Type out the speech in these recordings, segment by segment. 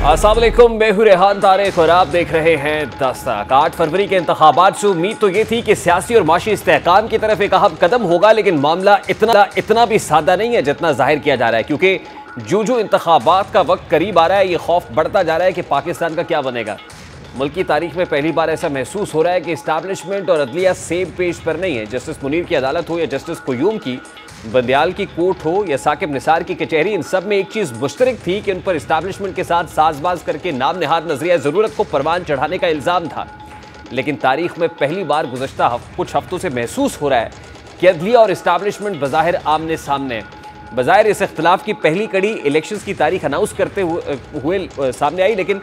अस्सलाम वालेकुम, मैं हूं रेहान तारिक और आप देख रहे हैं दस्तक। 8 फरवरी के इंतखाबात से उम्मीद तो ये थी कि सियासी और माशी इस्तेहकाम की तरफ एक अहम कदम होगा, लेकिन मामला इतना भी सादा नहीं है जितना जाहिर किया जा रहा है, क्योंकि जो इंतखाबात का वक्त करीब आ रहा है, ये खौफ बढ़ता जा रहा है कि पाकिस्तान का क्या बनेगा। मुल्क की तारीख में पहली बार ऐसा महसूस हो रहा है कि इस्टेब्लिशमेंट और अदलिया सेम पेज पर नहीं है। जस्टिस मुनीर की अदालत हो या जस्टिस कुयूम की, बंदियाल की कोर्ट हो या साकिब निसार की कचहरी, इन सब में एक चीज़ मुश्तरक थी कि उन पर इस्टेब्लिशमेंट के साथ साजबाज करके नाम निहाद नजरिया ज़रूरत को परवान चढ़ाने का इल्ज़ाम था। लेकिन तारीख में पहली बार गुज़श्ता कुछ हफ्तों से महसूस हो रहा है कि अदलिया और इस्टेब्लिशमेंट बज़ाहिर आमने सामने। बज़ाहिर इस इख्तलाफ की पहली कड़ी इलेक्शंस की तारीख अनाउंस करते हुए सामने आई, लेकिन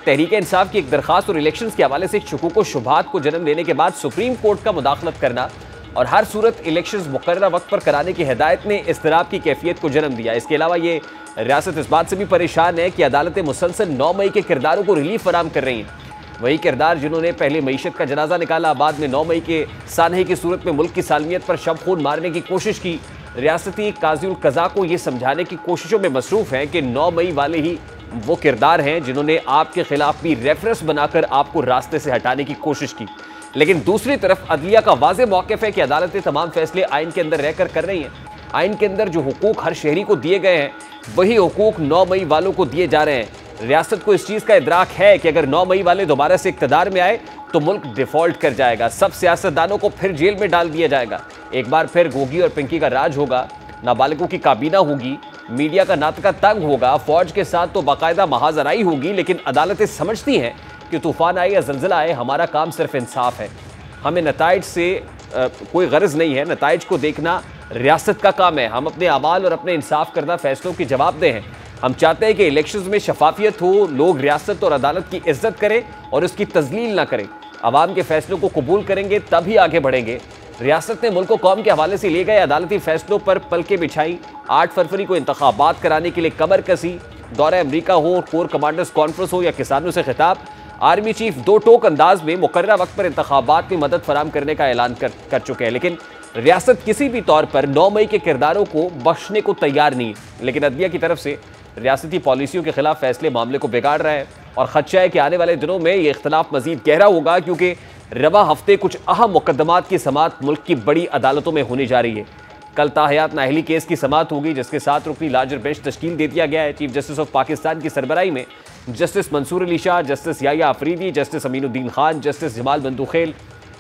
तहरीक इंसाफ की एक दरखास्त और इलेक्शंस के हवाले से शुकूक व शुबहात को जन्म देने के बाद सुप्रीम कोर्ट का मुदाखलत करना और हर सूरत इलेक्शंस मुकर्ररा वक्त पर कराने की हिदायत ने इज़्तिराब की कैफियत को जन्म दिया। इसके अलावा ये रियासत इस बात से भी परेशान है कि अदालतें मुसलसल 9 मई के किरदारों को रिलीफ फराम कर रही हैं। वही किरदार जिन्होंने पहले मईशत का जनाजा निकाला, बाद में 9 मई के सानहे की सूरत में मुल्क की सालमियत पर शब खून मारने की कोशिश की, रियासती काज़ी कज़ा को ये समझाने की कोशिशों में मसरूफ़ हैं कि 9 मई वाले ही वो किरदार हैं जिन्होंने आपके खिलाफ भी रेफरेंस बनाकर आपको रास्ते से हटाने की कोशिश की। लेकिन दूसरी तरफ अदलिया का वाज़ेह मौक़िफ़ है कि अदालतें तमाम फैसले आइन के अंदर रहकर कर रही हैं। आइन के अंदर जो हुकूक हर शहरी को दिए गए हैं, वही हुकूक 9 मई वालों को दिए जा रहे हैं। रियासत को इस चीज़ का इदराक है कि अगर 9 मई वाले दोबारा से इक़्तिदार में आए तो मुल्क डिफ़ॉल्ट कर जाएगा, सब सियासतदानों को फिर जेल में डाल दिया जाएगा, एक बार फिर गोगी और पिंकी का राज होगा, नाबालिगों की काबीना होगी, मीडिया का नातका तंग होगा, फौज के साथ तो बाकायदा महाजराई होगी। लेकिन अदालतें समझती हैं कि तूफान आए या जल्जला आए, हमारा काम सिर्फ इंसाफ है। हमें नताइज से कोई गर्ज नहीं है, नताइज को देखना रियासत का काम है। हम अपने अमाल और अपने इंसाफ करदा फैसलों की जवाबदेह हैं। हम चाहते हैं कि इलेक्शंस में शफाफियत हो, लोग रियासत और अदालत की इज्जत करें और उसकी तजलील ना करें। अवाम के फैसलों को कबूल करेंगे तभी आगे बढ़ेंगे। रियासत ने मुल्क को कौम के हवाले से लिए गए अदालती फैसलों पर पलके बिछाई। 8 फरवरी को इंतखाबात कराने के लिए कमर कसी, दौरा अमरीका हो, कोर कमांडर्स कॉन्फ्रेंस हो या किसानों से खिताब, आर्मी चीफ दो टोक अंदाज में मुकर्ररा वक्त पर इंतखाबात में मदद फराम करने का ऐलान कर चुके हैं। लेकिन रियासत किसी भी तौर पर 9 मई के किरदारों को बख्शने को तैयार नहीं है। लेकिन अदलिया की तरफ से रियासती पॉलिसियों के खिलाफ फैसले मामले को बिगाड़ रहा है और खदशा है कि आने वाले दिनों में ये इख्तलाफ मजीद गहरा होगा, क्योंकि रवा हफ्ते कुछ अहम मुकदमात की समात मुल्क की बड़ी अदालतों में होने जा रही है। कल ताहयात नाअहली केस की समात होगी, जिसके 7 रुकनी लार्जर बेंच तश्कील दे दिया गया है। चीफ जस्टिस ऑफ पाकिस्तान की सरबराही में justice Mansoor Ali Shah, justice Yahya Afridi, justice Aminuddin Khan, justice Jamal Bandukhel,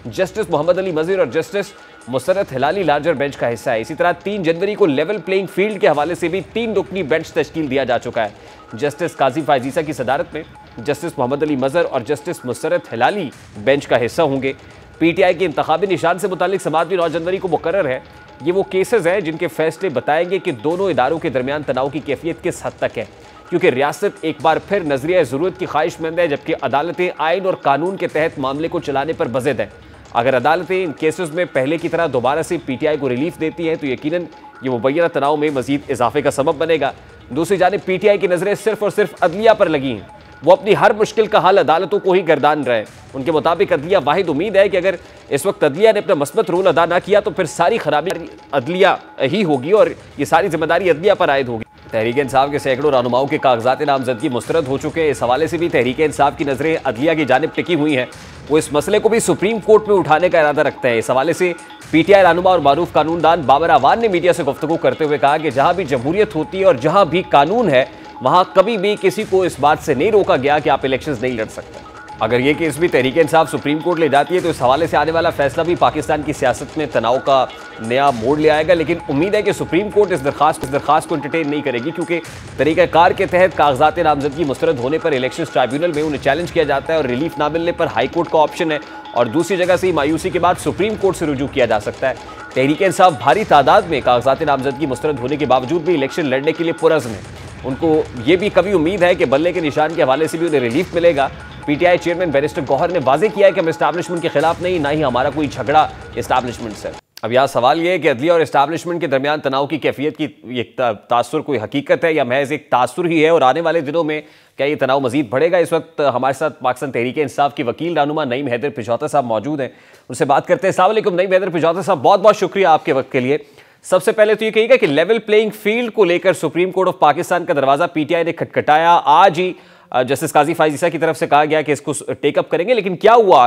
justice Mohammad Ali Mazhar और justice Musarrat Hilali larger bench का हिस्सा है। इसी तरह 3 जनवरी को लेवल प्लेइंग फील्ड के हवाले से भी 3 रुकनी बेंच तश्कील दिया जा चुका है। जस्टिस काजी फायजीसा की सदारत में जस्टिस मोहम्मद अली मजर और जस्टिस मुसरत हिलाली बेंच का हिस्सा होंगे। पीटीआई के इंतखाबी निशान से मुतालिक समात भी 9 जनवरी को मुकर्रर है। ये वो केसेस हैं जिनके फैसले बताएंगे कि दोनों इदारों के दरमियान तनाव की कैफियत किस हद तक है, क्योंकि रियासत एक बार फिर नजरिया ज़रूरत की ख्वाहिशमंद है, जबकि अदालतें आइन और कानून के तहत मामले को चलाने पर बज़द हैं। अगर अदालतें इन केसेस में पहले की तरह दोबारा से पीटीआई को रिलीफ देती हैं तो यकीनन ये मुबैना तनाव में मजीद इजाफे का सबब बनेगा। दूसरी जानिब पीटीआई की नज़रें सिर्फ और सिर्फ अदलिया पर लगी हैं। वो अपनी हर मुश्किल का हल अदालतों को ही गर्दान रहे। उनके मुताबिक अदलिया वाहिद उम्मीद है कि अगर इस वक्त अदलिया ने अपना मस्बत रोल अदा ना किया तो फिर सारी खराबी अदलिया ही होगी और ये सारी जिम्मेदारी अदलिया पर आयद होगी। तहरीक इंसाफ के सैकड़ों रहनुमाओं के कागजात नामजदगी मुस्तरद हो चुके हैं। इस हवाले से भी तहरीक इंसाफ की नज़रें अदलिया की जानिब टिकी हुई हैं। वो इस मसले को भी सुप्रीम कोर्ट में उठाने का इरादा रखते हैं। इस हवाले से पीटीआई रहनुमा और मारूफ कानूनदान बाबर अवान ने मीडिया से गुफ्तगू करते हुए कहा कि जहाँ भी जमहूरियत होती है और जहाँ भी कानून है, वहाँ कभी भी किसी को इस बात से नहीं रोका गया कि आप इलेक्शंस नहीं लड़ सकते। अगर ये केस भी तहरीक इंसाफ सुप्रीम कोर्ट ले जाती है तो इस हवाले से आने वाला फैसला भी पाकिस्तान की सियासत में तनाव का नया मोड़ ले आएगा। लेकिन उम्मीद है कि सुप्रीम कोर्ट इस दरखास्त को एंटरटेन नहीं करेगी, क्योंकि तरीक़ाकार के तहत कागजात नामजदगी मुस्तरद होने पर इलेक्शन ट्राइब्यूनल में उन्हें चैलेंज किया जाता है और रिलीफ ना मिलने पर हाई कोर्ट का ऑप्शन है और दूसरी जगह से मायूसी के बाद सुप्रीम कोर्ट से रुजू किया जा सकता है। तहरीक इंसाफ भारी तादाद में कागजात नामजदगी मुस्तरद होने के बावजूद भी इलेक्शन लड़ने के लिए पुरज़्म है। उनको ये भी कभी उम्मीद है कि बल्ले के निशान के हवाले से भी उन्हें रिलीफ मिलेगा। पीटीआई चेयरमैन बैरिस्टर गौहर ने वाज़ेह किया है कि हम इस्टेब्लिशमेंट के खिलाफ नहीं, ना ही हमारा कोई झगड़ा इस्टेब्लिशमेंट से। अब यहाँ सवाल ये है कि अदलिया और इस्टेब्लिशमेंट के दरमियान तनाव की कैफियत की एक तासुर कोई हकीकत है या महज एक तासुर ही है, और आने वाले दिनों में क्या ये तनाव मजीद बढ़ेगा। इस वक्त हमारे साथ पाकिस्तान तहरीक इंसाफ की वकील रहनुमा नईम हैदर पिछौता साहब मौजूद हैं, उनसे बात करते हैं। अस्सलाम वालेकुम नईम हैदर पिछौता साहब, बहुत बहुत शुक्रिया आपके वक्त के लिए। सबसे पहले तो ये कहिएगा कि लेवल प्लेइंग फील्ड को लेकर सुप्रीम कोर्ट ऑफ पाकिस्तान का दरवाजा पीटीआई ने खटखटाया। आज ही जस्टिस काजी फाइज ईसा की तरफ से कहा गया कि इसको टेकअप करेंगे, लेकिन क्या हुआ?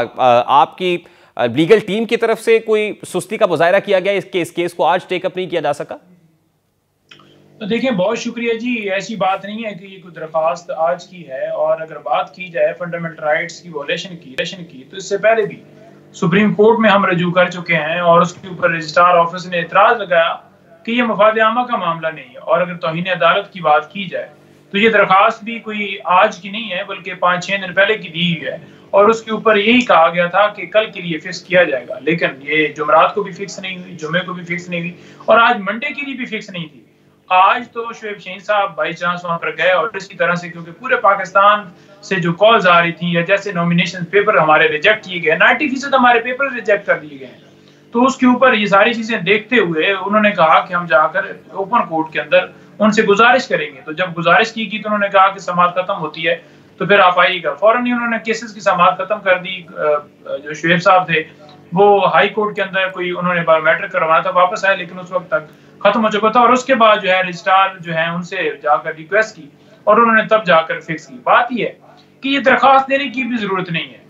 आपकी लीगल टीम की तरफ से कोई सुस्ती का मुजाहरा किया गया इस केस को आज टेकअप नहीं किया जा सका? तो देखिए, बहुत शुक्रिया जी। ऐसी बात नहीं है कि ये कोई दरख्वास्त आज की है, और अगर बात की जाए फंडामेंटल राइट्स की वॉलेशन की तो इससे पहले भी सुप्रीम कोर्ट में हम रजू कर चुके हैं और उसके ऊपर रजिस्ट्रार ऑफिस ने एतराज लगाया कि ये मफाद आमा का मामला नहीं है। और अगर तौहीन अदालत की बात की जाए तो ये दरख्वास्त भी कोई आज की नहीं है, बल्कि 5-6 दिन पहले की दी हुई है, और उसके ऊपर यही कहा गया था कि कल के लिए फिक्स किया जाएगा। लेकिन ये जुमेरात को भी फिक्स नहीं हुई, जुमे को भी फिक्स नहीं हुई, और आज मंडे के लिए भी फिक्स नहीं थी। आज तो शोएब शाहीन साहब बाई चांस वहां पर गए, और इसी तरह से क्योंकि पूरे पाकिस्तान से जो कॉल्स आ रही थी, या जैसे नॉमिनेशन पेपर हमारे रिजेक्ट किए गए, 90% हमारे पेपर रिजेक्ट कर दिए गए हैं, तो उसके ऊपर ये सारी चीजें देखते हुए उन्होंने कहा कि हम जाकर ओपन कोर्ट के अंदर उनसे गुजारिश करेंगे। तो जब गुजारिश की तो उन्होंने कहा कि समाअत खत्म होती है तो फिर आप आइएगा। फौरन ही उन्होंने केसेस की समाअत खत्म कर दी। जो शोएब साहब थे वो हाई कोर्ट के अंदर कोई उन्होंने बायोमेट्रिक करवाना था, वापस आए, लेकिन उस वक्त तक खत्म हो चुका था। और उसके बाद जो है रजिस्ट्रार जो है उनसे जाकर रिक्वेस्ट की और उन्होंने तब जाकर फिक्स की। बात यह है कि ये दरखास्त देने की भी जरूरत नहीं है,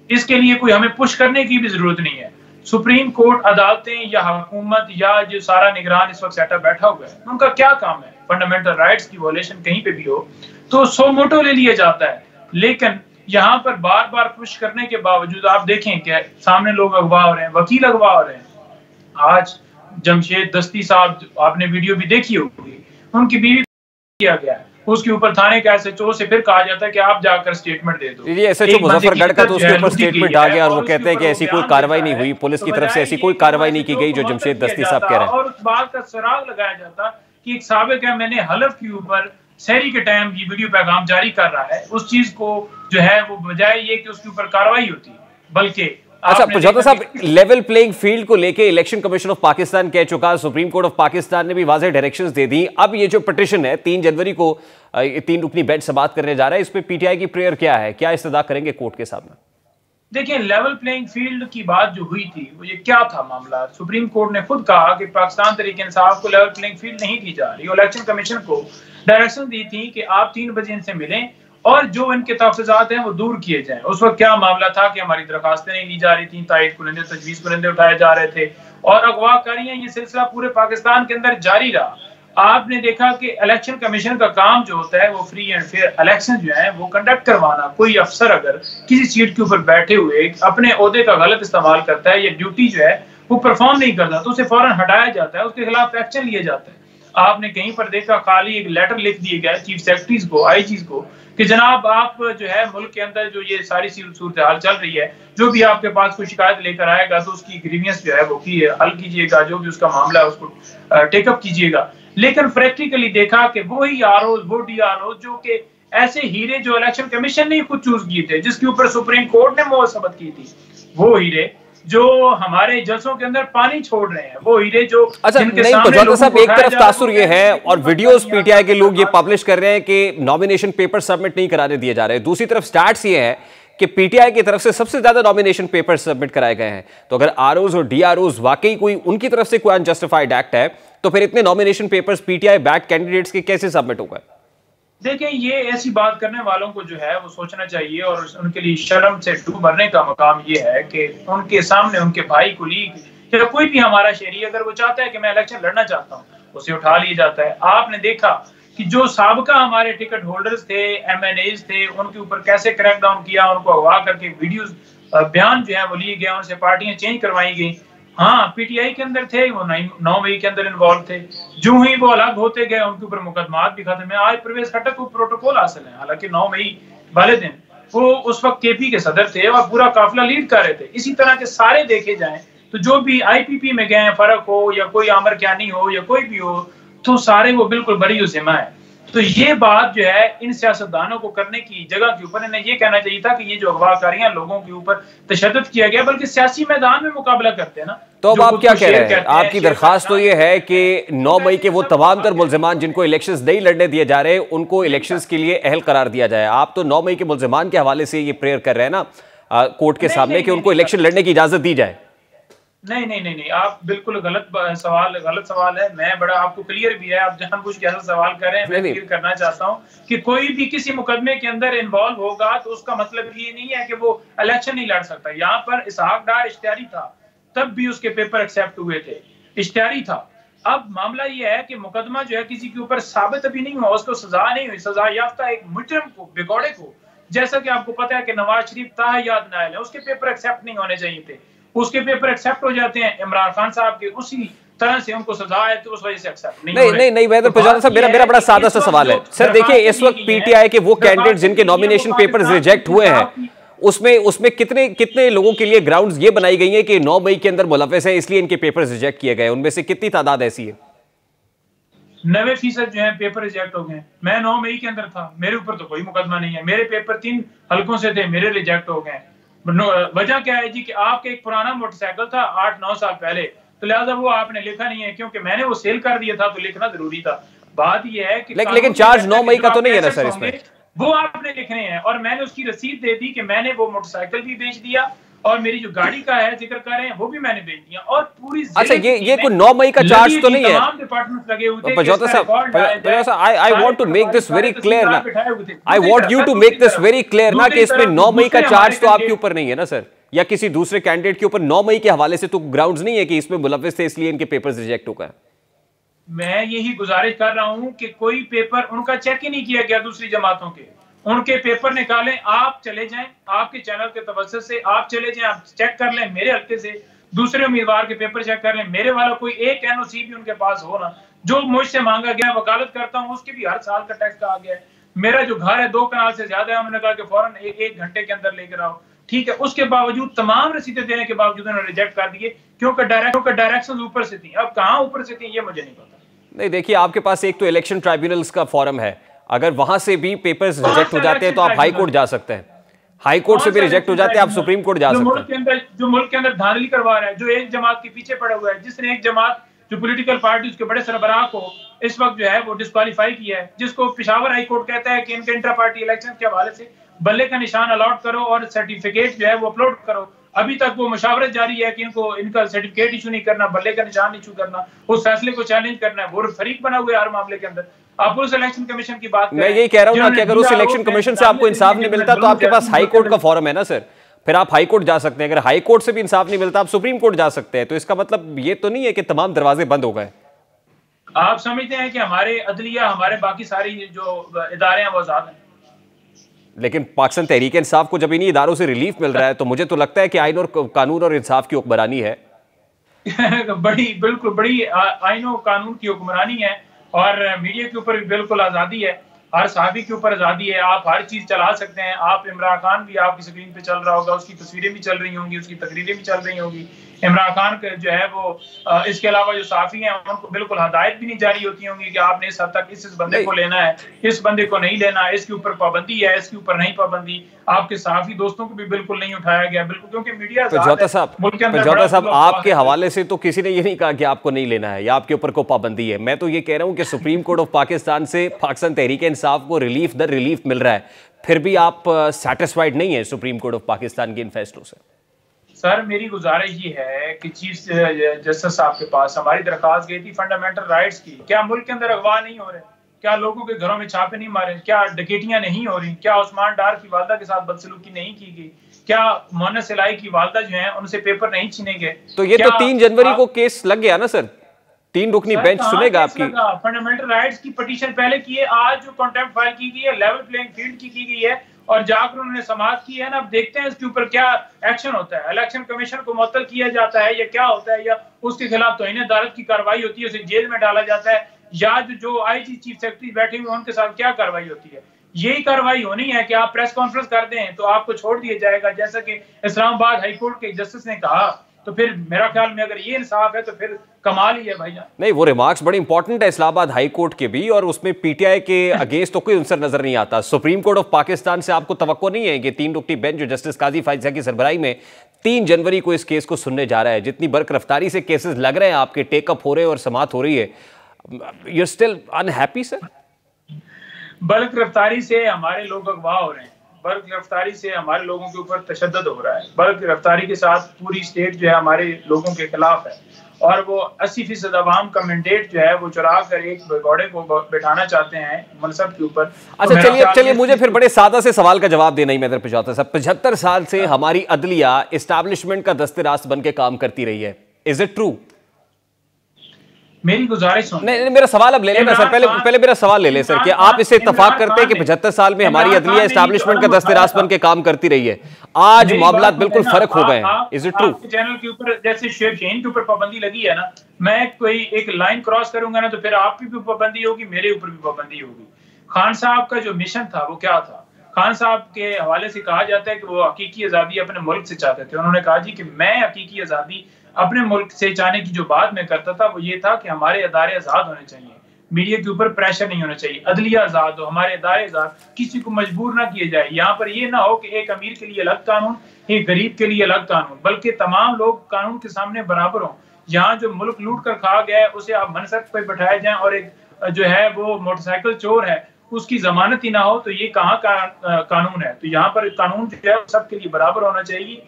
इसके लिए कोई हमें पुश करने की भी जरूरत नहीं है। सुप्रीम कोर्ट, अदालतें या हुकूमत या जो सारा निगरान इस वक्त सेटअप बैठा हुआ है, उनका क्या काम है? फंडामेंटल राइट्स की वॉलेशन कहीं पे भी हो तो सो मोटो ले लिया जाता है, लेकिन यहाँ पर बार बार पुश करने के बावजूद आप देखें कि सामने लोग अगवा हो रहे हैं, वकील अगवा हो रहे हैं। आज जमशेद दस्ती साहब, आपने वीडियो भी देखी होगी, उनकी बीवी किया गया है, उसके ऊपर थाने के एसएचओ से फिर कहा जाता है कि आप जाकर स्टेटमेंट दे दो। जी, एसएचओ मुजफ्फरगढ़ का तो उसके ऊपर स्टेटमेंट आ गया और वो कहते हैं कि ऐसी कोई कार्रवाई नहीं हुई, पुलिस की तरफ से ऐसी कोई कार्रवाई नहीं की गई जो जमशेद दस्ती साहब कह रहे हैं। और उस बात का सुराग लगाया जाता कि एक साबिक है, मैंने हलफ के ऊपर सहरी के टाइम ये वीडियो पैगाम जारी कर रहा है, उस चीज को जो है वो बजाय ये कि उसके ऊपर कार्रवाई होती, बल्कि अच्छा पुजाता साहब, लेवल प्लेइंग फील्ड को लेके इलेक्शन कमीशन ऑफ पाकिस्तान कह चुका, सुप्रीम कोर्ट ऑफ पाकिस्तान ने भी वाज़ेह डायरेक्शंस दे दी। अब ये जो पिटीशन है 3 जनवरी को 3 रुकनी बेंच समाअत करने जा रहा है, इस पे पीटीआई की प्रेयर क्या है, क्या इस्तदा करेंगे कोर्ट के सामने? देखिए, लेवल प्लेइंग फील्ड की बात जो हुई थी वो ये क्या था मामला? सुप्रीम कोर्ट ने खुद कहा कि पाकिस्तान तहरीक इंसाफ को लेवल प्लेइंग फील्ड नहीं दी जा रही। इलेक्शन कमीशन को डायरेक्शन दी थी कि आप 3 बजे इनसे मिलें और जो इनके तहफ़्फ़ुज़ात हैं वो दूर किए जाएं। उस वक्त क्या मामला था कि हमारी दरखास्तें नहीं ली जा रही थी, तायद कुनंदे, तजवीज़ कुनंदे उठाए जा रहे थे और अगवाकारियां, ये सिलसिला पूरे पाकिस्तान के अंदर जारी रहा। आपने देखा कि इलेक्शन कमीशन का काम जो होता है वो फ्री एंड फेयर इलेक्शन जो है वो कंडक्ट करवाना। कोई अफसर अगर किसी सीट के ऊपर बैठे हुए अपने ओहदे का गलत इस्तेमाल करता है या ड्यूटी जो है वो परफॉर्म नहीं करता तो उसे फौरन हटाया जाता है, उसके खिलाफ एक्शन लिया जाता है। आपने कहीं पर देखा खाली एक लेटर लिख दिए गया चीफ सेक्रेटरीज को, आईजीज को, कि जनाब आप जो है मुल्क के अंदर जो ये सारी सूरत हाल चल रही है, जो भी आपके पास कोई शिकायत लेकर आएगा तो उसकी ग्रीवियंस जो है वो की हल कीजिएगा, जो भी उसका मामला है उसको टेकअप कीजिएगा। लेकिन प्रैक्टिकली देखा कि वही आरओ, वो डीआरओ जो कि ऐसे हीरे जो इलेक्शन कमीशन ने खुद चूज किए थे, जिसके ऊपर सुप्रीम कोर्ट ने मोहर सबत की थी, वो हीरे जो हमारे जलसों के अंदर पानी छोड़ रहे हैं, वो हीरे जो अच्छा नहीं पुजाता साहब, एक तरफ तासुर ये है और वीडियोस पीटीआई के लोग ये पब्लिश कर रहे हैं कि नॉमिनेशन पेपर सबमिट नहीं कराने दिए जा रहे हैं, दूसरी तरफ स्टैट्स ये है कि पीटीआई की तरफ से सबसे ज्यादा नॉमिनेशन पेपर सबमिट कराए गए हैं। तो अगर आरओज और डीआरओज वाकई कोई उनकी तरफ से कोई अनजस्टिफाइड एक्ट है तो फिर इतने nomination papers PTI back candidates के कैसे सबमिट हो गए? देखिए, ये ऐसी बात करने वालों को जो है वो सोचना चाहिए और उनके लिए शर्म से डूब मरने का मकाम ये है कि उनके सामने उनके भाई, कुलीग या कोई भी हमारा शहरी अगर वो चाहता है कि मैं इलेक्शन लड़ना चाहता हूँ, उसे उठा लिया जाता है। आपने देखा कि जो साबका हमारे टिकट होल्डर्स थे, एमएनएज थे, उनके ऊपर कैसे क्रैकडाउन किया, उनको अगवा करके वीडियोस, बयान जो है वो लिए गए, उनसे पार्टियां चेंज करवाई गई। हाँ, पीटीआई के अंदर थे, वो 9 मई के अंदर इन्वॉल्व थे। जो ही वो अलग होते गए उनके ऊपर मुकदमात भी खत्म है। आज परवेज खट्टक को प्रोटोकॉल हासिल है, हालांकि 9 मई वाले दिन वो उस वक्त केपी के सदर थे और पूरा काफिला लीड कर रहे थे। इसी तरह के सारे देखे जाएं तो जो भी आईपीपी में गए, फर्क हो या कोई आमर क्यानी हो या कोई भी हो, तो सारे वो बिल्कुल बरी जिम्मा है। तो ये बात जो है इन सियासतदानों को करने की जगह के ऊपर इन्हें ये कहना चाहिए था कि ये जो अगवाकारियां लोगों के ऊपर तशद्दुद किया गया, बल्कि सियासी मैदान में मुकाबला करते हैं ना। तो अब आप क्या कह रहे हैं? आपकी दरखास्त तो ये है कि 9 मई के वो तमाम तर मुल्जिमान जिनको इलेक्शंस नहीं लड़ने दिए जा रहे उनको इलेक्शंस के लिए अहल करार दिया जाए। आप तो 9 मई के मुल्जिमान के हवाले से ये प्रेयर कर रहे हैं ना कोर्ट के सामने कि उनको इलेक्शन लड़ने की इजाजत दी जाए। नहीं नहीं नहीं नहीं, आप बिल्कुल गलत सवाल है। मैं बड़ा आपको क्लियर भी है, आप जानबूझ के ऐसा सवाल कर रहे हैं। मैं क्लियर करना चाहता हूं कि कोई भी किसी मुकदमे के अंदर इन्वॉल्व होगा तो उसका मतलब ये नहीं है कि वो इलेक्शन नहीं लड़ सकता। यहाँ पर इसहाक डार इश्तिहारी था, तब भी उसके पेपर एक्सेप्ट हुए थे, इश्तिहारी था। अब मामला ये है कि मुकदमा जो है किसी के ऊपर साबित अभी नहीं हुआ, उसको सजा नहीं हुई। सजा याफ्ता एक मुजरिम को, बिगौड़े को, जैसा कि आपको पता है कि नवाज शरीफ ताहयात नायल है, उसके पेपर एक्सेप्ट नहीं होने चाहिए थे, उसके पेपर एक्सेप्ट हो जाते हैं। इमरान खान साहब के उसी तरह से उनको सजा है, तो उस वजह से एक्सेप्ट नहीं मैं तो पजाना साहब, मेरा बड़ा सादा सा सवाल है सर। देखिए, इस वक्त पीटीआई के वो कैंडिडेट जिनके नॉमिनेशन पेपर्स रिजेक्ट हुए हैं, उसमें कितने लोगों के लिए ग्राउंड्स ये बनाई गई हैं कि 9 मई के अंदर मुलव्वस है इसलिए इनके पेपर्स रिजेक्ट किए गए? उनमें से कितनी तादाद ऐसी है? 90% जो है पेपर रिजेक्ट हो गए। मैं 9 मई के अंदर था, मेरे ऊपर तो कोई मुकदमा नहीं है, मेरे पेपर 3 हलकों से थे, मेरे रिजेक्ट हो गए। वजह क्या है जी कि आपके एक पुराना मोटरसाइकिल था 8-9 साल पहले, तो लिहाजा वो आपने लिखा नहीं है, क्योंकि मैंने वो सेल कर दिया था तो लिखना जरूरी था। बात ये है कि लेकिन चार्ज 9 मई का तो नहीं है ना सर इसमें? वो आपने लिखने हैं, और मैंने उसकी रसीद दे दी कि मैंने वो मोटरसाइकिल भी बेच दिया और मेरी जो गाड़ी का है जिक्र कर रहे हैं वो भी मैंने बेच दिया, और पूरी अच्छा ये कोई 9 मई का चार्ज तो नहीं है? तमाम डिपार्टमेंट लगे हुए थे। पजौता साहब, I want to make this very clear ना, I want you to make this very clear ना कि इसमें 9 मई का चार्ज तो आपके ऊपर नहीं है ना सर, या किसी दूसरे कैंडिडेट के ऊपर 9 मई के हवाले से तो ग्राउंड्स नहीं है कि इसमें मुलव्विस थे इसलिए इनके पेपर्स रिजेक्ट हो गए? मैं यही गुजारिश कर रहा हूं कि कोई पेपर उनका चेक ही नहीं किया गया दूसरी जमातों के, उनके पेपर निकालें, आप चले जाएं, आपके चैनल के तवज्जुह से आप चले जाएं, आप चेक कर लें मेरे हल्के से, दूसरे उम्मीदवार के पेपर चेक कर लें, मेरे वाला कोई एक एनओसी भी उनके पास हो ना, जो मुझसे मांगा गया, वकालत करता हूं उसके भी हर साल का टैक्स आ गया है। मेरा जो घर है 2 कनाल से ज्यादा है, उन्होंने कहा कि फौरन एक घंटे के अंदर लेकर आओ, ठीक है। उसके बावजूद तमाम रसीदें देने के बावजूद उन्होंने रिजेक्ट कर दिए, क्योंकि डायरेक्शंस ऊपर से थी। अब कहां ऊपर से थी ये मुझे नहीं पता। नहीं, देखिए, आपके पास एक तो इलेक्शन ट्राइब्यूनल्स का फॉरम है, अगर वहां से भी पेपर्स रिजेक्ट हो जाते हैं तो आप हाई कोर्ट जा सकते हैं, हाई कोर्ट से भी रिजेक्ट हो जाते हैं आप सुप्रीम कोर्ट जा सकते हैं। जो मुल्क के अंदर धांधली करवा रहा है, जो एक जमात के पीछे पड़ा हुआ है, जिसने एक जमात जो पॉलिटिकल पार्टी उसके बड़े सरबराह को इस वक्त जो है वो डिस्क्वालीफाई किया है, जिसको पेशावर हाई कोर्ट कहता है कि इनके इंट्रा पार्टी इलेक्शन के हवाले से बल्ले का निशान अलॉट करो और सर्टिफिकेट जो है वो अपलोड करो। अभी तक वो मशावरत जारी है कि इनका सर्टिफिकेट इशू नहीं करना, बल्ले का निशान इशू करना, उस फैसले को चैलेंज करना है। वो फरीक बना हुआ है हर मामले के अंदर। आप उस इलेक्शन कमीशन की बात मैं यही कह रहा हूं ना कि अगर उस इलेक्शन कमीशन से आपको इंसाफ नहीं मिलता तो आपके पास हाई कोर्ट का फॉरम है ना सर, फिर आप हाई कोर्ट जा सकते हैं। अगर हाई कोर्ट से भी इंसाफ नहीं मिलता आप सुप्रीम कोर्ट जा सकते हैं, तो इसका मतलब ये तो नहीं है कि तमाम दरवाजे बंद हो गए। आप समझते हैं कि हमारे अदलिया, हमारे बाकी सारी जो इदारे हैं वो आजाद हैं, लेकिन पाकिस्तान तहरीक इंसाफ को जब इन्हीं इदारों से रिलीफ मिल रहा है तो मुझे तो लगता है कि आइन और कानून और इंसाफ की हुक्मरानी है। बिल्कुल बड़ी आइन और कानून की हुक्मरानी है, और मीडिया के ऊपर भी बिल्कुल आजादी है, हर सहाबी के ऊपर आजादी है, आप हर चीज चला सकते हैं। आप इमरान खान भी आपकी स्क्रीन पे चल रहा होगा, उसकी तस्वीरें भी चल रही होंगी, उसकी तकरीरें भी चल रही होंगी। इमरान खान जो है वो इसके अलावा जो साफी हैं उनको बिल्कुल हदायत भी नहीं जारी होती होंगी कि आपने इस हद तक इस बंदे को लेना है, इस बंदे को नहीं लेना, इसके ऊपर पाबंदी है, इसके ऊपर नहीं पाबंदी। आपके साफी दोस्तों को भी बिल्कुल नहीं उठाया गया, बिल्कुल, क्योंकि मीडिया पजौता साहब आपके हवाले से तो किसी ने ये नहीं कहा कि आपको नहीं लेना है या आपके ऊपर को पाबंदी है। मैं तो ये कह रहा हूँ कि सुप्रीम कोर्ट ऑफ पाकिस्तान से पाकिस्तान तहरीक इंसाफ को रिलीफ दर रिलीफ मिल रहा है, फिर भी आप सेटिस्फाइड नहीं है सुप्रीम कोर्ट ऑफ पाकिस्तान के इन फैसलों से? सर मेरी गुजारिश ये है कि चीफ जस्टिस साहब के पास हमारी दरखास्त गई थी फंडामेंटल राइट्स की। क्या मुल्क के अंदर अगवा नहीं हो रहे? क्या लोगों के घरों में छापे नहीं मारे? क्या डकैतियां नहीं हो रही? क्या उस्मान डार की वालदा के साथ बदसलूकी नहीं की गई? क्या मोहन सिलाई की वालदा जो है उनसे पेपर नहीं छीने गए? तो ये तो 3 जनवरी को केस लग गया ना सर, 3 रुकनी बेंच सुनेगा आपकी। फंडामेंटल राइट्स की पिटीशन पहले की है, आज जो कॉन्टेम्प्ट फाइल की गई है लेवल प्लेइंग फील्ड की गई है, और जाकर उन्होंने समाप्त की है ना। अब देखते हैं इसके ऊपर क्या एक्शन होता है। इलेक्शन कमीशन को मुअत्तल किया जाता है या क्या होता है, या उसके खिलाफ तौहीन अदालत की कार्रवाई होती है, उसे जेल में डाला जाता है, या जो आईजी चीफ सेक्रेटरी बैठे हुए उनके साथ क्या कार्रवाई होती है? यही कार्रवाई होनी है कि आप प्रेस कॉन्फ्रेंस कर दें तो आपको छोड़ दिया जाएगा, जैसा कि इस्लामाबाद हाई कोर्ट के जस्टिस ने कहा। तो फिर मेरा ख्याल में अगर ये इंसाफ है तो फिर कमाल ही है भाईजान। नहीं, वो रिमार्क्स बड़े इंपॉर्टेंट है इस्लामाबाद हाई कोर्ट के भी, और उसमें पीटीआई के अगेंस्ट तो कोई आंसर नजर नहीं आता। सुप्रीम कोर्ट ऑफ पाकिस्तान से आपको तवक्को नहीं है कि 3 रुकनी बेंच जो जस्टिस काजी फायजा की सरबराही में 3 जनवरी को इस केस को सुनने जा रहा है, जितनी बर्क रफ्तारी से केसेस लग रहे हैं आपके, टेकअप हो रहे हैं और समाप्त हो रही है, you are still unhappy sir? बल्क रफ्तारी से हमारे लोग अगवा हो रहे हैं, बर गिरफ्तारी से हमारे लोगों के ऊपर तशद्दुद हो रहा है। बर गिरफ्तारी के साथ पूरी स्टेट जो है हमारे लोगों के खिलाफ है और वो 80% अवाम का मैंडेट जो है वो चुरा कर एक घोड़े को बैठाना चाहते हैं मनसब के ऊपर। अच्छा, चलिए मुझे फिर बड़े सादा से सवाल का जवाब देना ही मैदर पिछौता साहब। 75 साल से हमारी अदलिया एस्टैब्लिशमेंट का दस्ते रास्त बन के काम करती रही है, इज इट ट्रू? मेरी गुजारिश सुन। नहीं, मेरा सवाल अब ले लेना सर, पहले मेरा सवाल ले ले सर, कि आप इससे इत्तेफाक करते हैं कि 75 साल में हमारी अदलिया एस्टैब्लिशमेंट का दस्ते रास्त बन के काम करती रही है, आज मामलात बिल्कुल फर्क हो गए हैं, इज इट ट्रू? चैनल के ऊपर जैसे शेख शहीन के ऊपर पाबंदी लगी है ना, मैं कोई एक लाइन क्रॉस करूंगा ना तो फिर आप भी पाबंदी होगी, मेरे ऊपर भी पाबंदी होगी। खान साहब का जो मिशन था वो क्या था? खान साहब के हवाले से कहा जाता है कि वो हकीकी आजादी अपने मुल्क से चाहते थे। उन्होंने कहा जी कि मैं हकीकी आजादी अपने मुल्क से चाहने की जो बात मैं करता था वो ये था कि हमारे अदारे आजाद होने चाहिए, मीडिया के ऊपर प्रेशर नहीं होना चाहिए, अदलिया आजाद हो, हमारे अदारे आजाद, किसी को मजबूर ना किए जाए। यहाँ पर ये ना हो कि एक अमीर के लिए अलग कानून, एक गरीब के लिए अलग कानून, बल्कि तमाम लोग कानून के सामने बराबर हों। यहाँ जो मुल्क लूट कर खा गया है उसे आप मनसब पे बैठाए जाए और एक जो है वो मोटरसाइकिल चोर है उसकी जमानत ही ना हो, तो ये कहाँ का कानून है? तो यहाँ पर कानून जो है सबके लिए बराबर होना चाहिए।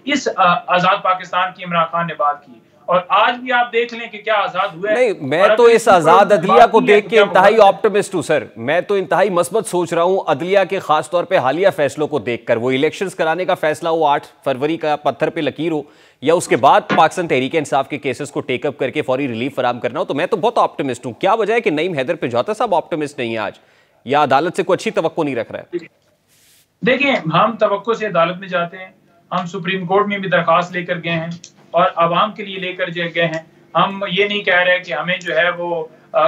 इस आजाद पाकिस्तान की इमरान खान ने बात की और आज भी आप देख लें कि क्या आजाद हुआ है। नहीं, मैं तो इस आजाद अदलिया को देख के इंतहाई ऑप्टिमिस्ट हूं सर, मैं तो इंतहाई मस्बत सोच रहा हूं अदलिया के खास तौर पे हालिया फैसलों को देखकर। वो इलेक्शंस कराने का फैसला हो 8 फरवरी का पत्थर पे लकीर हो, या उसके बाद पाकिस्तान तहरीक इंसाफ के केसेस को टेकअप करके फौरी रिलीफ फराम करना हो, तो मैं तो बहुत ऑप्टिमिस्ट हूं। क्या वजह है कि नईम हैदर पिछौता साहब ऑप्टिमिस्ट नहीं है आज, या अदालत से कोई अच्छी तवक्को नहीं रख रहा है? देखिए, हम तवक्को से अदालत में जाते हैं, हम सुप्रीम कोर्ट में भी दरखास्त लेकर गए हैं और आवाम के लिए लेकर गए हैं। हम ये नहीं कह रहे कि हमें जो है वो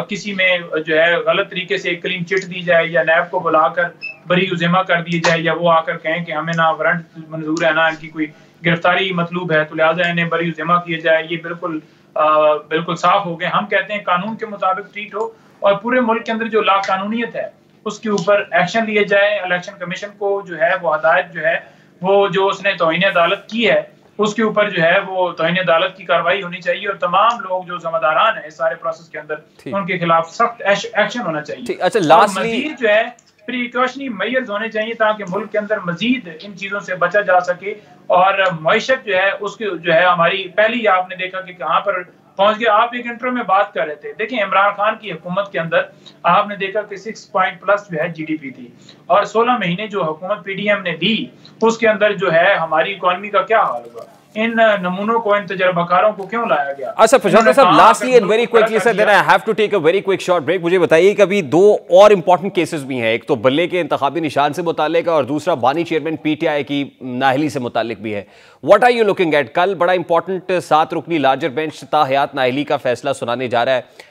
किसी में जो है गलत तरीके से क्लीन चिट दी जाए या नैब को बुलाकर बरी उज़िमा कर दी जाए, या वो आकर कहें कि हमें ना वारंट मंजूर है ना इनकी कोई गिरफ्तारी मतलूब है तो लिहाजा इन्हें बरी उज़िमा किए जाए। ये बिल्कुल साफ हो गए। हम कहते हैं कानून के मुताबिक ट्रीट हो और पूरे मुल्क के अंदर जो ला कानूनियत है उसके ऊपर एक्शन लिए जाए। इलेक्शन कमीशन को जो है वो हदायत जो है वो जो उसने तौहीन अदालत की है उसके ऊपर जो है वो तौहीन अदालत की कार्रवाई होनी चाहिए और तमाम लोग जो ज़िम्मेदारान है इस सारे प्रोसेस के अंदर उनके खिलाफ सख्त एक्शन होना चाहिए। अच्छा, लास्टली मजीद जो है प्रिकॉशनरी मेजर्स होने चाहिए ताकि मुल्क के अंदर मजीद इन चीजों से बचा जा सके और मईशत जो है उसकी जो है हमारी पहली आपने देखा कि कहाँ पर पहुंच गया। आप एक इंटरव्यू में बात कर रहे थे, देखिए इमरान खान की हुकूमत के अंदर आपने देखा कि 6 पॉइंट प्लस जो है जीडीपी थी और 16 महीने जो हुकूमत पीडीएम ने दी उसके अंदर जो है हमारी इकोनॉमी का क्या हाल होगा? इन नमूनों को, इन तजर्बाकारों को क्यों लाया गया? अच्छा पिछौता साहब, lastly and very quickly sir, then I have to take a very quick short break. मुझे बताइए कि अभी 2 और इंपॉर्टेंट केसेस भी हैं, एक तो बल्ले के इंतखाबी निशान से मुतालिक और दूसरा बानी चेयरमैन पीटीआई की नाहली से मुतालिक भी है। What are you looking at? कल बड़ा इंपॉर्टेंट 7 रुकनी लार्जर बेंच ताहयात नाहली का फैसला सुनाने जा रहा है।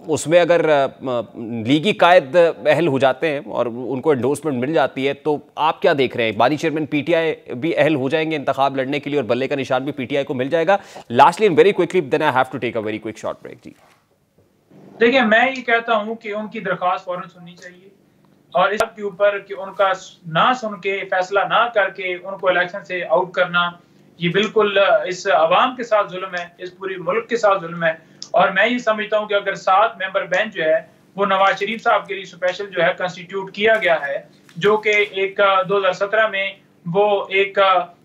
उसमें अगर लीगी कायद अहल हो जाते हैं और उनको एंडोर्समेंट मिल जाती है तो आप क्या देख रहे हैं? बानी चेयरमैन पीटीआई भी अहल हो जाएंगे इंतखाब लड़ने के लिए और बल्ले का निशान भी पीटीआई को मिल जाएगा? Lastly and very quickly then I have to take a very quick short break. जी देखिए, मैं ये कहता हूं कि उनकी दरख्वास्त फौरन सुननी चाहिए और इस के ऊपर कि उनका ना सुन के फैसला ना करके उनको इलेक्शन से आउट करना, ये बिल्कुल इस अवाम के साथ जुल्म है, इस पूरी मुल्क के साथ जुल्म है। और मैं ये समझता हूँ कि अगर 7 मेंबर बेंच जो है वो नवाज शरीफ साहब के लिए स्पेशल जो है कंस्टिट्यूट किया गया है, जो कि एक 2017 में वो एक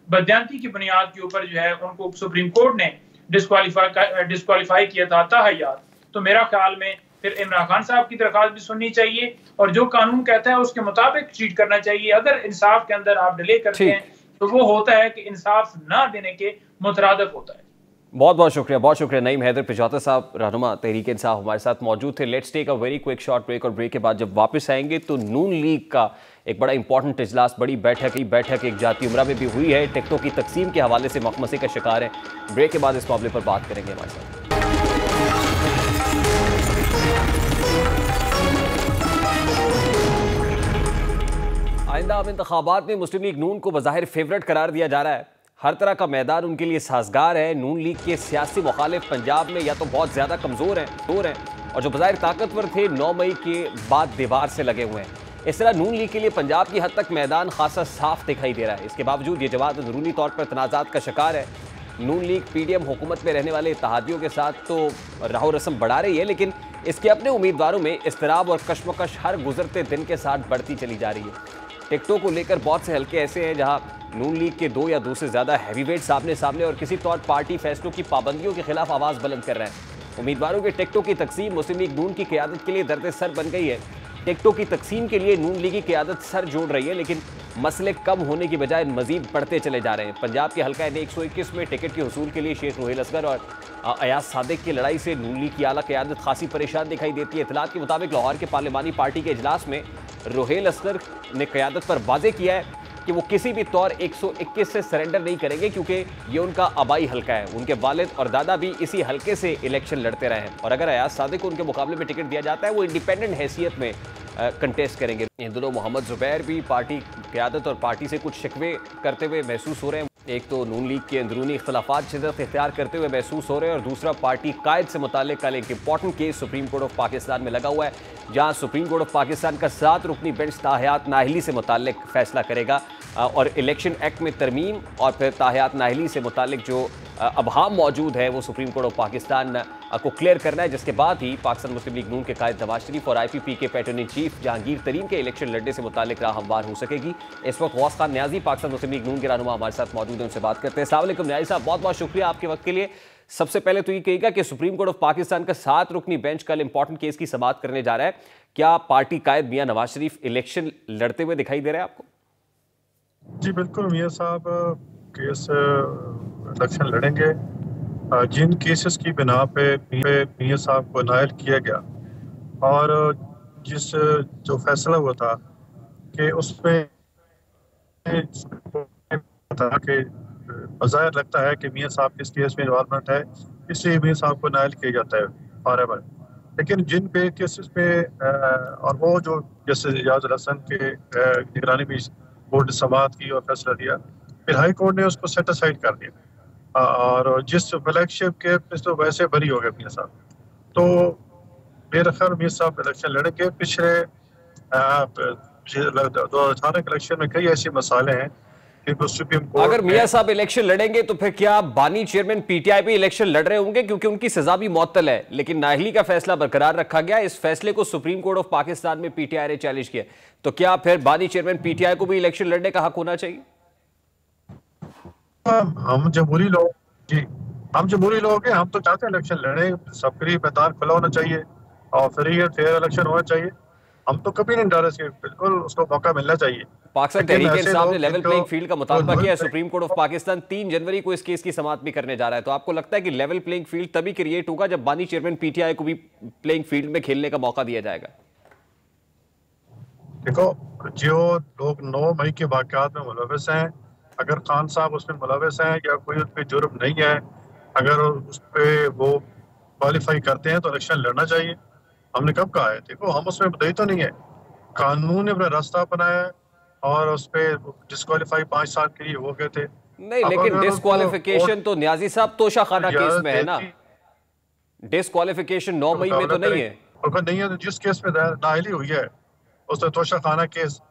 बदयांती की बुनियाद के ऊपर जो है उनको सुप्रीम कोर्ट ने डिस्क्वालीफाई किया था ताहयात, तो मेरा ख्याल में फिर इमरान खान साहब की दरख्वास्त भी सुननी चाहिए और जो कानून कहता है उसके मुताबिक ट्रीट करना चाहिए। अगर इंसाफ के अंदर आप डिले करते हैं तो वो होता है कि इंसाफ ना देने के मुतरादिफ होता है। बहुत बहुत शुक्रिया नईम हैदर पिछौता साहब, रहनुमा तहरीक इंसाफ हमारे साथ मौजूद थे। Let's take a very quick short break और ब्रेक के बाद जब वापस आएंगे तो नून लीग का एक बड़ा इंपॉर्टेंट इजलास, बड़ी बैठक एक जाती उमरा में भी हुई है, टिकटों की तकसीम के हवाले से मखमसे का शिकार है। ब्रेक के बाद इस मामले पर बात करेंगे हमारे साथ। आइंदा अब इंतखाबात में मुस्लिम लीग नून को बज़ाहिर फेवरेट करार दिया जा रहा है। हर तरह का मैदान उनके लिए साजगार है। नून लीग के सियासी मुखालिफ पंजाब में या तो बहुत ज़्यादा कमज़ोर हैं और जो बज़ाहिर ताकतवर थे 9 मई के बाद दीवार से लगे हुए हैं। इस तरह नून लीग के लिए पंजाब की हद तक मैदान खासा साफ दिखाई दे रहा है। इसके बावजूद ये जमात अंदरूनी तौर पर तनाज़ात का शिकार है। नून लीग पीडीएम हुकूमत में रहने वाले इत्तेहादियों के साथ तो राहो रस्म बढ़ा रही है, लेकिन इसके अपने उम्मीदवारों में इस्तराब और कशमकश हर गुजरते दिन के साथ बढ़ती चली जा रही है। टिकटों को लेकर बहुत से हलके ऐसे हैं जहां नून लीग के 2 या 2 से ज्यादा हैवीवेट सामने और किसी तौर पार्टी फैसलों की पाबंदियों के खिलाफ आवाज बुलंद कर रहे हैं। उम्मीदवारों के टिकटों की तकसीम मुस्लिम लीग नून की क़यादत के लिए दर्द सर बन गई है। टिकटों की तकसीम के लिए नून लीग की क़यादत सर जोड़ रही है, लेकिन मसले कम होने की बजाय मजीद बढ़ते चले जा रहे हैं। पंजाब के हल्का एन 121 में टिकट के हुसूल के लिए शेख रोहेल असगर और अयाज सादिक की लड़ाई से नून लीग की आला क़यादत खासी परेशान दिखाई देती है। इतलात के मुताबिक लाहौर के पार्लिमानी पार्टी के इजलास में रोहेल असगर ने क़यादत पर वाज़ेह किया है कि वो किसी भी तौर 121 से सरेंडर नहीं करेंगे, क्योंकि ये उनका आबाई हल्का है। उनके वालिद और दादा भी इसी हल्के से इलेक्शन लड़ते रहे हैं और अगर अयाज सादिक को उनके मुकाबले में टिकट दिया जाता है वो इंडिपेंडेंट हैसियत में कंटेस्ट करेंगे। इन दोनों मोहम्मद जुबैर भी पार्टी क़यादत और पार्टी से कुछ शिकवे करते हुए महसूस हो रहे हैं। एक तो नून लीग के अंदरूनी इख्तलाफात शिद्दत इख्तियार करते हुए महसूस हो रहे हैं और दूसरा पार्टी कायद से मुताल्लिक कल एक important case supreme court of Pakistan में लगा हुआ है, जहां सुप्रीम कोर्ट ऑफ पाकिस्तान का 7 रुकनी बेंच ताहयात नाअहली से मुताल्लिक फैसला करेगा और इलेक्शन एक्ट में तरमीम और फिर ताहयात नाअहली से मुताल्लिक जो अबहाम मौजूद है वो सुप्रीम कोर्ट ऑफ पाकिस्तान को क्लियर करना है, जिसके बाद ही पाकिस्तान मुस्लिम लीग नून के कायद नवाज शरीफ और IPP के पैटर्न इन चीफ जहांगीर तरीन के इलेक्शन लड़ने से मुताल्लिक राह हमवार हो सकेगी। इस वक्त गौस खान न्याजी पाकिस्तान मुस्लिम लीग नून के रहनुमा हमारे साथ मौजूद हैं, उनसे बात करते हैं। अस्सलाम वालेकुम न्याजी साहब, बहुत बहुत शुक्रिया आपके वक्त के लिए। सबसे पहले तो ये कहिएगा कि सुप्रीम कोर्ट ऑफ पाकिस्तान का 7 रुकनी बेंच कल इंपॉर्टेंट केस की समाअत करने जा रहा है, क्या पार्टी कायद मियां नवाज शरीफ इलेक्शन लड़ते हुए दिखाई दे रहे हैं आपको? जी बिल्कुल, मियां साहब केस इलेक्शन लड़ेंगे। जिन केसेस की बिना पे मियां साहब को नायल किया गया और जिस जो फैसला हुआ था कि उसमें था कि बज़ाहिर लगता है कि मियां साहब किस केस में इन्वॉल्वमेंट है, इसलिए मियां साहब को नायल किया जाता है फॉरएवर। लेकिन जिन पे केसेस पे और वो जो जैसे याद हसन के निगरानी में बोर्ड ने समाअत की और फैसला दिया, फिर हाई कोर्ट ने उसको सेट असाइड कर दिया और जिस फ्लैगशिप के तो वैसे बरी हो गए मियां साहब। तो मेरा ख्याल मियां साहब इलेक्शन लड़ेंगे। पिछले 2018 के इलेक्शन में कई ऐसे मसाले हैं कि सुप्रीम कोर्ट अगर मियां साहब इलेक्शन लड़ेंगे तो फिर क्या बानी चेयरमैन PTI भी इलेक्शन लड़ रहे होंगे, क्योंकि उनकी सजा भी मुअत्तल है, लेकिन नाअहली का फैसला बरकरार रखा गया। इस फैसले को सुप्रीम कोर्ट ऑफ पाकिस्तान में PTI ने चैलेंज किया, तो क्या फिर बानी चेयरमैन PTI को भी इलेक्शन लड़ने का हक होना चाहिए? हम जमहूरी लोग जी, हम जमहूरी लोग हैं, हम तो चाहते हैं इलेक्शन लड़े, सबके लिए मैदान खुला होना चाहिए और फ्री एंड फेयर इलेक्शन होना चाहिए। हम तो कभी नहीं डरे से, बिल्कुल उसको मौका मिलना चाहिए। पाकिस्तान तहरीक इंसाफ ने लेवल प्लेइंग फील्ड का मुतालबा किया है। सुप्रीम कोर्ट ऑफ पाकिस्तान 3 जनवरी को इस केस की समाअत भी करने जा रहा है, तो आपको लगता है कि लेवल प्लेइंग फील्ड तभी क्रिएट होगा जब बानी चेयरमैन PTI को भी प्लेइंग फील्ड में खेलने का मौका दिया जाएगा? देखो, जो लोग 9 मई के वाक़यात में मुलव्वस हैं, अगर खान साहब उसमें मुलव्वस हैं या कोई उस पर जुर्म नहीं है, अगर उस पर वो क्वालिफाई करते हैं तो इलेक्शन लड़ना चाहिए। हमने कब कहा है? देखो, हम उसमें मुद्दई तो नहीं है, कानून ने अपना रास्ता बनाया है और उस पर डिस्क्वालीफाई 5 साल के लिए हो गए थे। नहीं, लेकिन डिस्क्वालिफिकेशन तो न्याजी साहब तोशा खाना केस में है ना, डिस्क्वालिफिकेशन 9 मई में तो नहीं है। अगर नहीं है तो जिस केस में नाअहली हुई है उसमें तोशा खाना केस,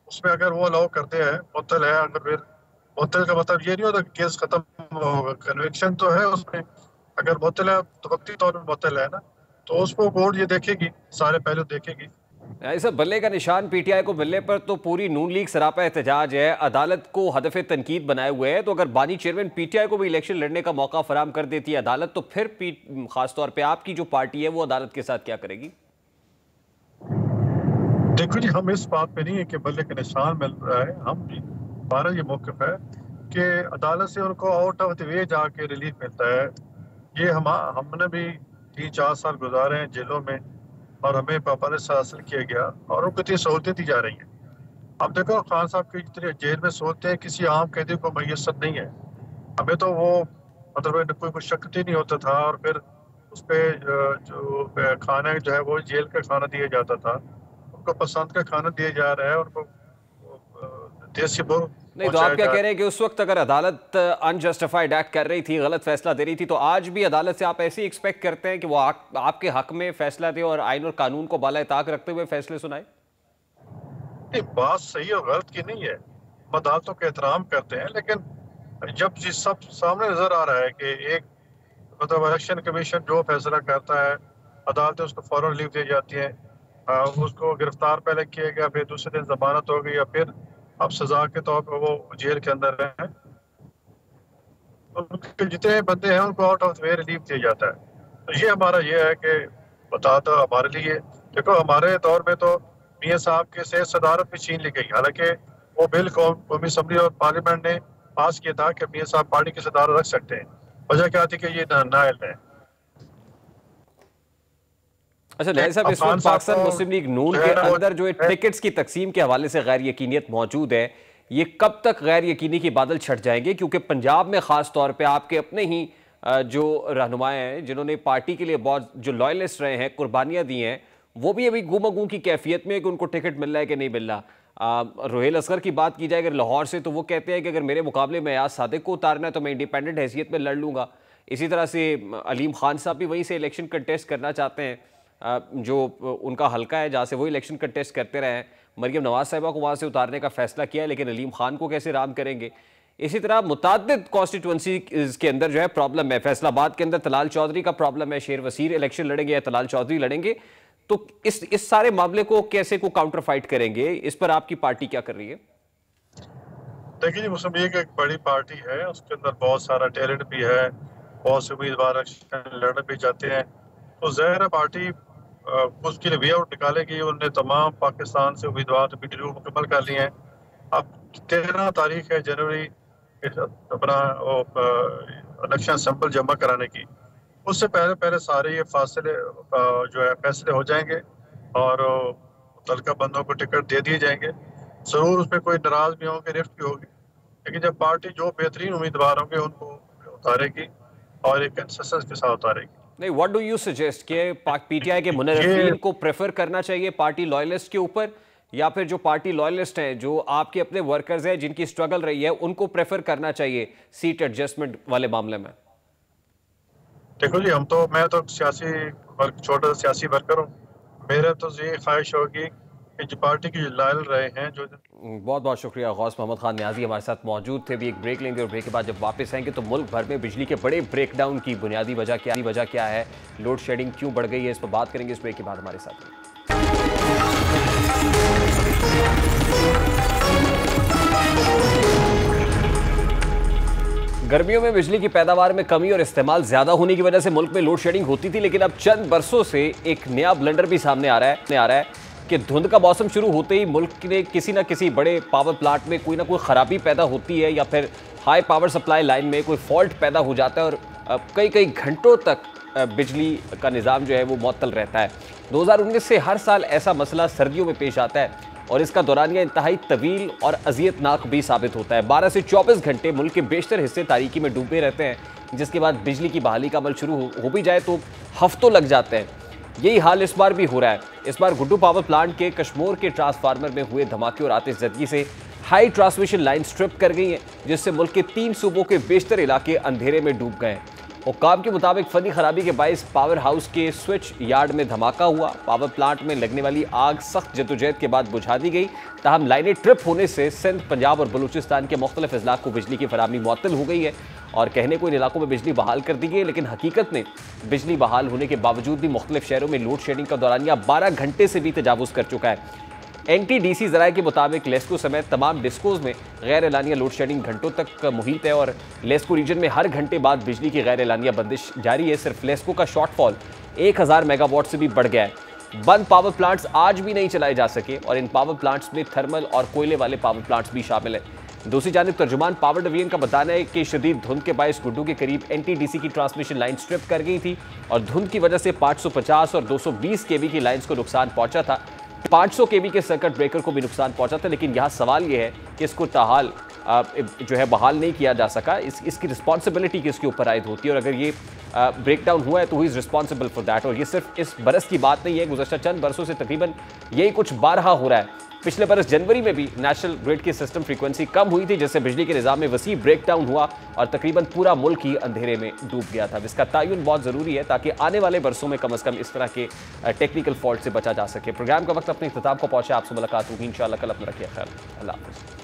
उसमें अगर वो अलाउ करते हैं मुअत्तल है, अगर फिर मुअत्तल का मतलब ये नहीं होता कि केस खत्म होगा, कन्विक्शन तो है उसमें। अगर मुअत्तल है तो वक्ती तौर पर मुअत्तल है ना, तो उसको कोर्ट ये देखेगी, सारे पहलू देखेगी। ऐसा बल्ले का निशान PTI को मिलने पर तो पूरी नून लीग सरापा एहतजाज है, अदालत को हदफ तनकीद बनाए हुए है। तो अगर बानी चेयरमैन PTI को भी इलेक्शन लड़ने का मौका फराम कर देती है अदालत, तो फिर खासतौर पर आपकी जो पार्टी है वो अदालत के साथ क्या करेगी? देखो जी, हम इस बात पे नहीं है कि बल्ले का निशान मिल रहा है, हम हमारा ये मौक़िफ़ है कि अदालत से उनको आउट ऑफ द वे जाके रिलीफ मिलता है। ये हमने भी 3-4 साल गुजारे हैं जेलों में और हमें पाबंदी से हासिल किया गया और उनको इतनी सहूलतें दी जा रही हैं। अब देखो, खान साहब की जितनी जेल में सहूलतें किसी आम कैदी को मैसर नहीं है। हमें तो वो मतलब कोई शक ही नहीं होता था और फिर उस पर जो खाना जो है वो जेल का खाना दिया जाता था, उनको पसंद का खाना दिया जा रहा है, उनको देसी बोल नहीं। तो आप क्या कह रहे हैं कि उस वक्त अगर अदालत अनजस्टिफाइड एक्ट कर रही थी, गलत फैसला दे रही थी, तो आज भी अदालत से आप ऐसे ही एक्सपेक्ट करते हैं कि वो आपके हक में फैसला दे और आइन और कानून को बाला ताक रखते हुए फैसले सुनाए? बात सही और गलत की नहीं है, अदालतों का एहतराम करते हैं, लेकिन जब सब सामने नजर आ रहा है कि एक मतलब इलेक्शन कमीशन जो फैसला करता है, अदालतें उसको फौरन रिलीफ दी जाती है, उसको गिरफ्तार पहले किया गया, फिर दूसरे दिन जमानत हो गई, या फिर अब सजा के तौर पर वो जेल के अंदर है। उनके जितने बंदे हैं उनको आउट ऑफ वे रिलीफ दिया जाता है। तो ये हमारा ये है कि बता दो हमारे लिए, देखो हमारे दौर में तो मियां साहब के से सदारत भी छीन ली गई, हालांकि वो बिल कौमी असम्बली और पार्लियामेंट ने पास किया था कि मियां साहब पार्टी की सदारत रख सकते हैं। वजह क्या थी कि ये नाअहल है। अच्छा नया साहब, इस वक्त पाकिस्तान मुस्लिम लीग नून के अंदर जो टिकट्स की तकसीम के हवाले से गैर यकीनियत मौजूद है, ये कब तक गैर यकीनी के बादल छट जाएंगे? क्योंकि पंजाब में खास तौर पे आपके अपने ही जो रहनुमाएं हैं जिन्होंने पार्टी के लिए बहुत जो लॉयलिस्ट रहे हैं, कुर्बानियां दी हैं, वो भी अभी गुमगू की कैफियत में कि उनको टिकट मिल रहा है कि नहीं मिल रहा। रोहेल असगर की बात की जाए अगर लाहौर से, तो वो कहते हैं कि अगर मेरे मुकाबले में यार सादिक को उतारना है तो मैं इंडिपेंडेंट हैसियत में लड़ लूँगा। इसी तरह से अलीम खान साहब भी वहीं से इलेक्शन कंटेस्ट करना चाहते हैं, जो उनका हल्का है जहाँ से वो इलेक्शन कंटेस्ट करते रहे हैं। मरियम नवाज साहिबा को वहाँ से उतारने का फैसला किया है, लेकिन अलीम खान को कैसे राम करेंगे? इसी तरह मुताद्दिद कॉन्स्टिट्यूंसी के अंदर जो है प्रॉब्लम है। फैसलाबाद के अंदर तलाल चौधरी का प्रॉब्लम है, शेर वसीर इलेक्शन लड़ेंगे या तलाल चौधरी लड़ेंगे, तो इस सारे मामले को कैसे को काउंटर फाइट करेंगे? इस पर आपकी पार्टी क्या कर रही है? देखिए जी, मुस्लिम लीग एक बड़ी पार्टी है, उसके अंदर बहुत सारा टैलेंट भी है, बहुत से उम्मीदवार लड़ने भी जाते हैं, तो ज़ाहिर है पार्टी उसके लिए वे आउट निकालेगी। उन्होंने तमाम पाकिस्तान से उम्मीदवार इंटरव्यू मुकम्मल कर लिए हैं। अब 13 तारीख है जनवरी अपना इलेक्शन सैंपल जमा कराने की, उससे पहले पहले सारे ये फासले जो है फैसले हो जाएंगे और मुतल्लिका बंदों को टिकट दे दिए जाएंगे। ज़रूर उसमें कोई नाराज भी होंगे, रिफ्ट भी होगी, लेकिन जब पार्टी जो बेहतरीन उम्मीदवार होंगे उनको उतारेगी और एक कंसेंसस के साथ उतारेगी। नहीं, व्हाट डू यू सजेस्ट कि पीटीआई के मुनर्रफीन को प्रेफर करना चाहिए पार्टी लॉयलिस्ट के ऊपर, या फिर जो पार्टी लॉयलिस्ट हैं, जो आपके अपने वर्कर्स हैं जिनकी स्ट्रगल रही है, उनको प्रेफर करना चाहिए सीट एडजस्टमेंट वाले मामले में? देखो जी, मैं तो छोटा सियासी वर्कर हूँ। मेरा तो ये ख्वाहिश होगी कि जो पार्टी की लायल रहे हैं जो। बहुत बहुत शुक्रिया। गौस मोहम्मद खान न्याजी हमारे साथ मौजूद थे। भी एक ब्रेक लेंगे और ब्रेक के बाद जब वापस आएंगे तो मुल्क भर में बिजली के बड़े ब्रेकडाउन की बुनियादी वजह क्या है, लोड शेडिंग क्यों बढ़ गई है, इस पर बात करेंगे। इस ब्रेक के बाद हमारे साथ गर्मियों में बिजली की पैदावार में कमी और इस्तेमाल ज्यादा होने की वजह से मुल्क में लोड शेडिंग होती थी, लेकिन अब चंद बरसों से एक नया ब्लंडर भी सामने आ रहा है कि धुंध का मौसम शुरू होते ही मुल्क के किसी न किसी बड़े पावर प्लांट में कोई ना कोई खराबी पैदा होती है, या फिर हाई पावर सप्लाई लाइन में कोई फॉल्ट पैदा हो जाता है और कई घंटों तक बिजली का निज़ाम जो है वो मुअत्तल रहता है। 2019 से हर साल ऐसा मसला सर्दियों में पेश आता है और इसका दौरानिया इंतहाई तवील और अजियतनाक भी साबित होता है। 12 से 24 घंटे मुल्क के बेशतर हिस्से तारीकी में डूबे रहते हैं, जिसके बाद बिजली की बहाली का अमल शुरू हो भी जाए तो हफ्तों लग जाते हैं। यही हाल इस बार भी हो रहा है। इस बार गुड्डू पावर प्लांट के कश्मोर के ट्रांसफार्मर में हुए धमाके और आतिशज़दगी से हाई ट्रांसमिशन लाइन स्ट्रिप कर गई है, जिससे मुल्क के 3 सूबों के बेशतर इलाके अंधेरे में डूब गए। हुक्काम के मुताबिक फनी खराबी के बायस पावर हाउस के स्विच यार्ड में धमाका हुआ। पावर प्लांट में लगने वाली आग सख्त जद्दोजहद के बाद बुझा दी गई, ताहम लाइनें ट्रिप होने से सिंध, पंजाब और बलूचिस्तान के मुख्तलिफ अजला को बिजली की फराहमी मुअत्तल हो गई है और कहने को इन इलाकों में बिजली बहाल कर दी गई है, लेकिन हकीकत में बिजली बहाल होने के बावजूद भी मुख्तलिफ शहरों में लोड शेडिंग का दौरानिया 12 घंटे से भी तजावुज़ कर चुका है। NTDC ज़राए के मुताबिक लेस्को समेत तमाम डिस्कोज में गैर एलानिया लोड शेडिंग घंटों तक मुहित है और लेस्को रीजन में हर घंटे बाद बिजली की गैर एलानिया बंदिश जारी है। सिर्फ लेस्को का शॉर्टफॉल 1000 मेगावाट से भी बढ़ गया है। बंद पावर प्लांट्स आज भी नहीं चलाए जा सके और इन पावर प्लांट्स में थर्मल और कोयले वाले पावर प्लांट्स भी शामिल हैं। दूसरी जानिब तर्जुमान पावर डिवीजन का बताना है कि शदीद धुंध के बायस गुड्डू के करीब NTDC की ट्रांसमिशन लाइन स्ट्रिप कर गई थी और धुंध की वजह से 550 और 220 kV की लाइन्स को नुकसान पहुंचा था। 500 kV के सर्किट ब्रेकर को भी नुकसान पहुंचा था, लेकिन यहाँ सवाल ये है कि इसको ताहाल जो है बहाल नहीं किया जा सका। इसकी रिस्पॉन्सिबिलिटी किसके ऊपर आयद होती है, और अगर ये ब्रेकडाउन हुआ है तो he is responsible for that. और ये सिर्फ इस बरस की बात नहीं है, गुज़श्ता चंद बरसों से तकरीबन यही कुछ बारहा हो रहा है। पिछले बरस जनवरी में भी नेशनल ग्रिड की सिस्टम फ्रीक्वेंसी कम हुई थी, जिससे बिजली के निज़ाम में वसी ब्रेकडाउन हुआ और तकरीबन पूरा मुल्क ही अंधेरे में डूब गया था, जिसका तयन बहुत ज़रूरी है ताकि आने वाले बरसों में कम इस तरह के टेक्निकल फॉल्ट से बचा जा सके। प्रोग्राम का वक्त अपने इख्तिताम को पहुंचा, आपसे मुलाकात होगी इंशाअल्लाह कल। अपना रखिए ख्याल। अल्लाह हाफ़िज़।